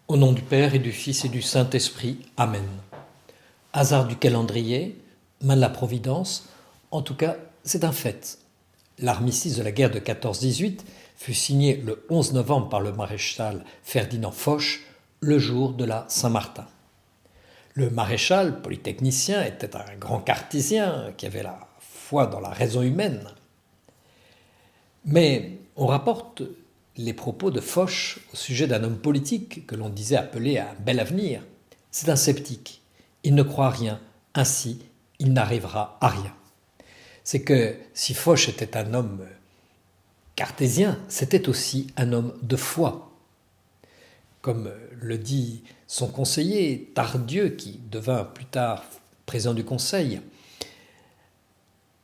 Au nom du Père et du Fils et du Saint-Esprit. Amen. Hasard du calendrier, main de la Providence, en tout cas, c'est un fait. L'armistice de la guerre de 14-18 fut signé le 11 novembre par le maréchal Ferdinand Foch, le jour de la Saint-Martin. Le maréchal, polytechnicien, était un grand cartésien qui avait la foi dans la raison humaine. Mais on rapporte les propos de Foch au sujet d'un homme politique que l'on disait appeler à un bel avenir. C'est un sceptique. Il ne croit à rien. Ainsi, il n'arrivera à rien. C'est que si Foch était un homme cartésien, c'était aussi un homme de foi. Comme le dit son conseiller Tardieu, qui devint plus tard président du Conseil,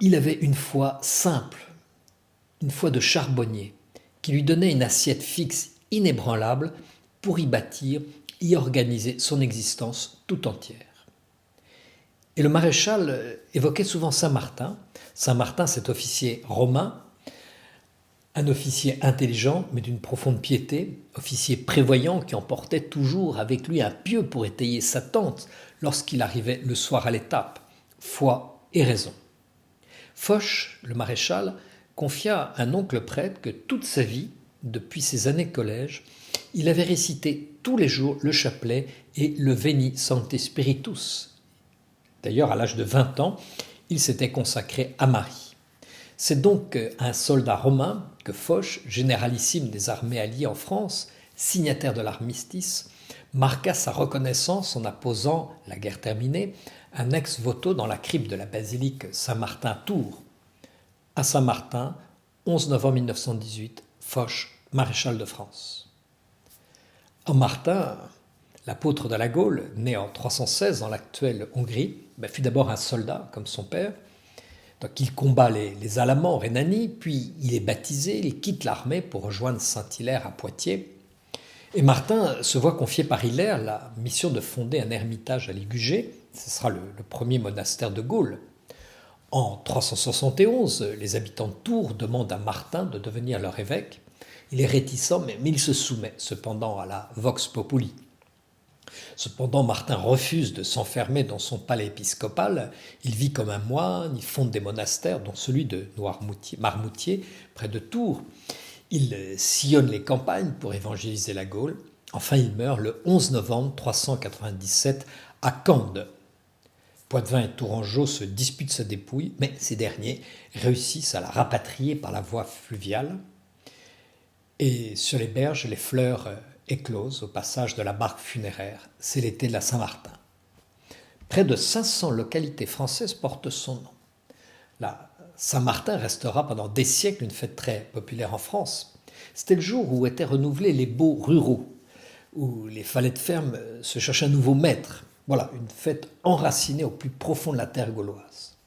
il avait une foi simple, une foi de charbonnier, qui lui donnait une assiette fixe, inébranlable, pour y bâtir, y organiser son existence tout entière. Et le maréchal évoquait souvent Saint-Martin. Saint-Martin, cet officier romain, un officier intelligent, mais d'une profonde piété, officier prévoyant qui emportait toujours avec lui un pieu pour étayer sa tente lorsqu'il arrivait le soir à l'étape. Foi et raison. Foch, le maréchal, confia à un oncle prêtre que toute sa vie, depuis ses années collège, il avait récité tous les jours le chapelet et le Veni Sancte Spiritus. D'ailleurs, à l'âge de 20 ans, il s'était consacré à Marie. C'est donc un soldat romain que Foch, généralissime des armées alliées en France, signataire de l'armistice, marqua sa reconnaissance en apposant, la guerre terminée, un ex-voto dans la crypte de la basilique Saint-Martin à Tours. À Saint-Martin, 11 novembre 1918, Foch, maréchal de France. En Martin, l'apôtre de la Gaule, né en 316 dans l'actuelle Hongrie, fut d'abord un soldat comme son père. Donc il combat les Alamans en Rhénanie, puis il est baptisé, il quitte l'armée pour rejoindre Saint-Hilaire à Poitiers. Et Martin se voit confier par Hilaire la mission de fonder un ermitage à Ligugé. Ce sera le premier monastère de Gaule. En 371, les habitants de Tours demandent à Martin de devenir leur évêque. Il est réticent, mais il se soumet cependant à la vox populi. Cependant, Martin refuse de s'enfermer dans son palais épiscopal. Il vit comme un moine, il fonde des monastères, dont celui de Marmoutier, près de Tours. Il sillonne les campagnes pour évangéliser la Gaule. Enfin, il meurt le 11 novembre 397 à Cande. Poitevin et Tourangeau se disputent sa dépouille, mais ces derniers réussissent à la rapatrier par la voie fluviale. Et sur les berges, les fleurs éclosent au passage de la barque funéraire. C'est l'été de la Saint-Martin. Près de 500 localités françaises portent son nom. La Saint-Martin restera pendant des siècles une fête très populaire en France. C'était le jour où étaient renouvelés les baux ruraux, où les Falettes fermes se cherchaient un nouveau maître. Voilà, une fête enracinée au plus profond de la terre gauloise.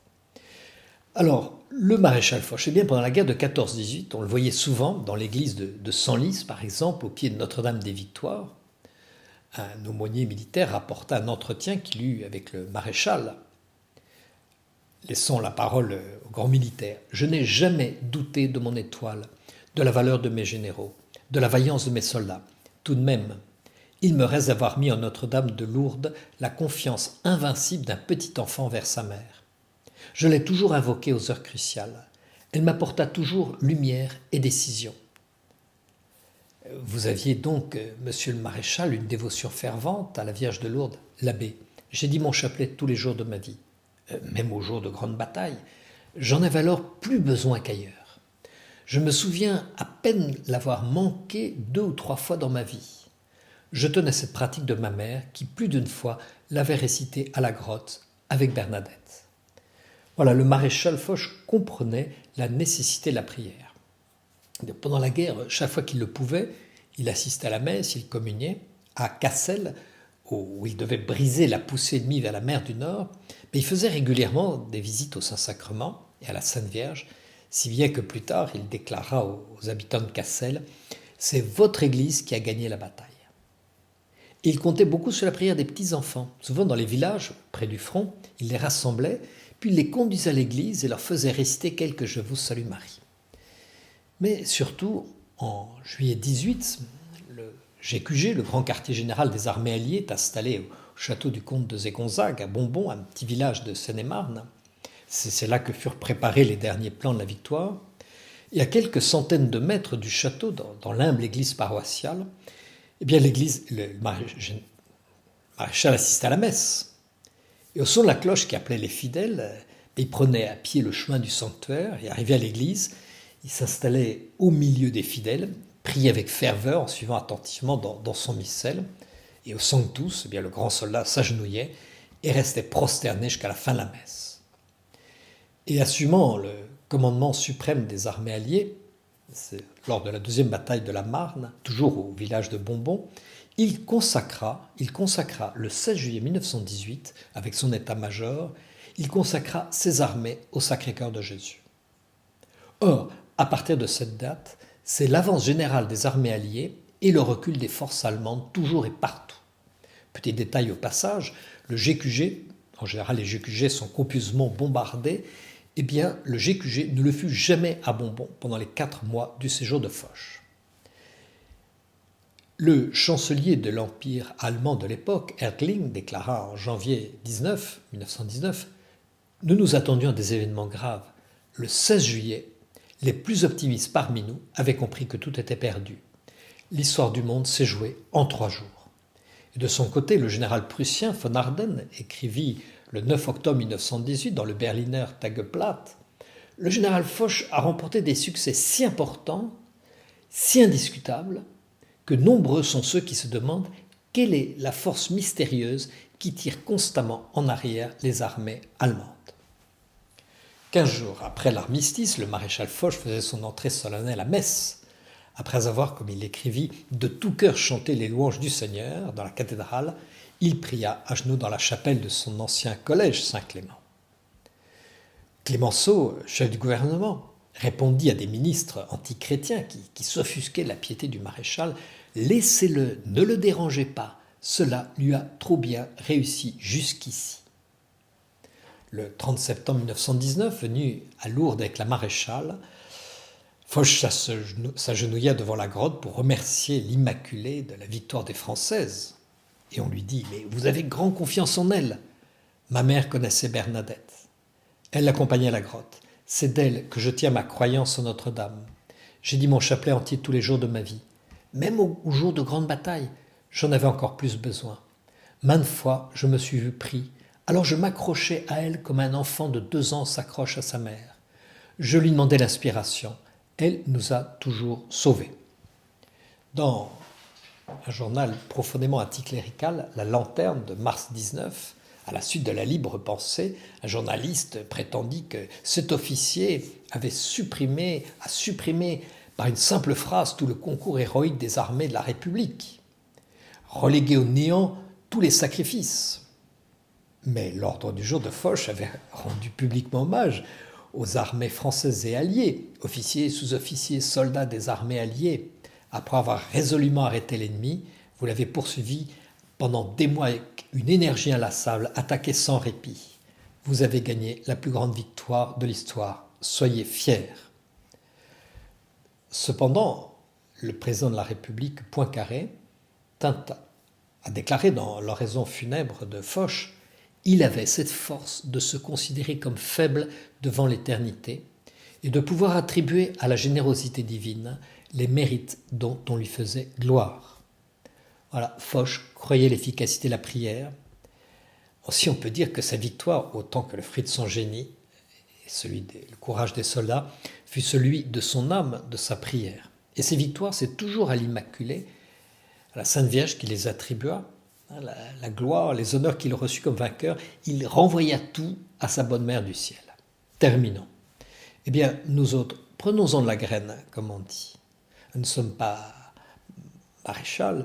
Alors, le maréchal Foch, pendant la guerre de 14-18, on le voyait souvent dans l'église de Senlis, par exemple, au pied de Notre-Dame-des-Victoires. Un aumônier militaire rapporta un entretien qu'il eut avec le maréchal. Laissons la parole au grand militaire. « Je n'ai jamais douté de mon étoile, de la valeur de mes généraux, de la vaillance de mes soldats. Tout de même, il me reste d'avoir mis en Notre-Dame de Lourdes la confiance invincible d'un petit enfant vers sa mère. Je l'ai toujours invoquée aux heures cruciales. Elle m'apporta toujours lumière et décision. » Vous aviez donc, monsieur le maréchal, une dévotion fervente à la Vierge de Lourdes. L'abbé, j'ai dit mon chapelet tous les jours de ma vie, même aux jours de grandes batailles. J'en avais alors plus besoin qu'ailleurs. Je me souviens à peine l'avoir manqué 2 ou 3 fois dans ma vie. Je tenais cette pratique de ma mère qui, plus d'une fois, l'avait récitée à la grotte avec Bernadette. Voilà, le maréchal Foch comprenait la nécessité de la prière. Pendant la guerre, chaque fois qu'il le pouvait, il assistait à la messe, il communiait. À Cassel, où il devait briser la poussée ennemie vers la mer du Nord, mais il faisait régulièrement des visites au Saint-Sacrement et à la Sainte Vierge, si bien que plus tard, il déclara aux habitants de Cassel « C'est votre Église qui a gagné la bataille ». Et il comptait beaucoup sur la prière des petits-enfants. Souvent dans les villages, près du front, il les rassemblait, puis il les conduisait à l'église et leur faisait réciter quelques « Je vous salue Marie ». Mais surtout, en juillet 18, le GQG, le grand quartier général des armées alliées, est installé au château du comte de Zégonzague, à Bonbon, un petit village de Seine-et-Marne. C'est là que furent préparés les derniers plans de la victoire. Et à quelques centaines de mètres du château, dans l'humble église paroissiale, eh bien le maréchal assistait à la messe. Et au son de la cloche qui appelait les fidèles, il prenait à pied le chemin du sanctuaire et arrivé à l'église, il s'installait au milieu des fidèles, priait avec ferveur en suivant attentivement dans son missel. Et au Sanctus, eh bien, le grand soldat s'agenouillait et restait prosterné jusqu'à la fin de la messe. Et assumant le commandement suprême des armées alliées, lors de la deuxième bataille de la Marne, toujours au village de Bonbon, il consacra le 16 juillet 1918, avec son état-major, il consacra ses armées au Sacré-Cœur de Jésus. Or, à partir de cette date, c'est l'avance générale des armées alliées et le recul des forces allemandes toujours et partout. Petit détail au passage, le GQG, en général les GQG sont copieusement bombardés, eh bien le GQG ne le fut jamais à Bonbon pendant les 4 mois du séjour de Foch. Le chancelier de l'Empire allemand de l'époque, Hertling, déclara en janvier 1919 « Nous nous attendions à des événements graves. Le 16 juillet, les plus optimistes parmi nous avaient compris que tout était perdu. L'histoire du monde s'est jouée en 3 jours. » Et de son côté, le général prussien von Arden écrivit le 9 octobre 1918 dans le Berliner Tageblatt « Le général Foch a remporté des succès si importants, si indiscutables, que nombreux sont ceux qui se demandent quelle est la force mystérieuse qui tire constamment en arrière les armées allemandes. » 15 jours après l'armistice, le maréchal Foch faisait son entrée solennelle à Metz, après avoir, comme il l'écrivit, de tout cœur chanté les louanges du Seigneur dans la cathédrale. Il pria à genoux dans la chapelle de son ancien collège Saint-Clément. Clémenceau, chef du gouvernement, répondit à des ministres antichrétiens qui s'offusquaient de la piété du maréchal « Laissez-le, ne le dérangez pas, cela lui a trop bien réussi jusqu'ici. » Le 30 septembre 1919, venu à Lourdes avec la maréchale, Foch s'agenouilla devant la grotte pour remercier l'Immaculée de la victoire des Françaises. Et on lui dit « Mais vous avez grande confiance en elle. » Ma mère connaissait Bernadette. Elle l'accompagnait à la grotte. C'est d'elle que je tiens ma croyance en Notre-Dame. J'ai dit mon chapelet entier tous les jours de ma vie. Même au jour de grandes batailles, j'en avais encore plus besoin. Maintes fois, je me suis vu pris. Alors je m'accrochais à elle comme un enfant de 2 ans s'accroche à sa mère. Je lui demandais l'inspiration. Elle nous a toujours sauvés. Dans un journal profondément anticlérical, La Lanterne de mars 19, à la suite de la Libre Pensée, un journaliste prétendit que cet officier avait supprimé par une simple phrase tout le concours héroïque des armées de la République, relégué au néant tous les sacrifices. Mais l'ordre du jour de Foch avait rendu publiquement hommage aux armées françaises et alliées, officiers, sous-officiers, soldats des armées alliées. Après avoir résolument arrêté l'ennemi, vous l'avez poursuivi pendant des mois avec une énergie inlassable, attaqué sans répit. Vous avez gagné la plus grande victoire de l'histoire. Soyez fiers. Cependant, le président de la République, Poincaré, tint à déclarer dans l'oraison funèbre de Foch il avait cette force de se considérer comme faible devant l'éternité et de pouvoir attribuer à la générosité divine les mérites dont on lui faisait gloire. Voilà, Foch croyait l'efficacité de la prière. Aussi, on peut dire que sa victoire, autant que le fruit de son génie, et le courage des soldats, fut celui de son âme, de sa prière. Et ces victoires, c'est toujours à l'Immaculée, à la Sainte Vierge qui les attribua, la gloire, les honneurs qu'il reçut comme vainqueur, il renvoya tout à sa bonne mère du ciel. Terminons. Eh bien, nous autres, prenons-en de la graine, comme on dit. Nous ne sommes pas maréchal,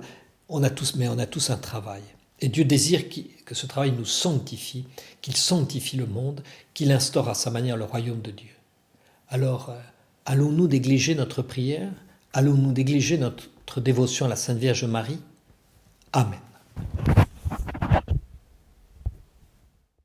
mais on a tous un travail. Et Dieu désire que ce travail nous sanctifie, qu'il sanctifie le monde, qu'il instaure à sa manière le royaume de Dieu. Alors, allons-nous négliger notre prière? Allons-nous négliger notre dévotion à la Sainte Vierge Marie? Amen.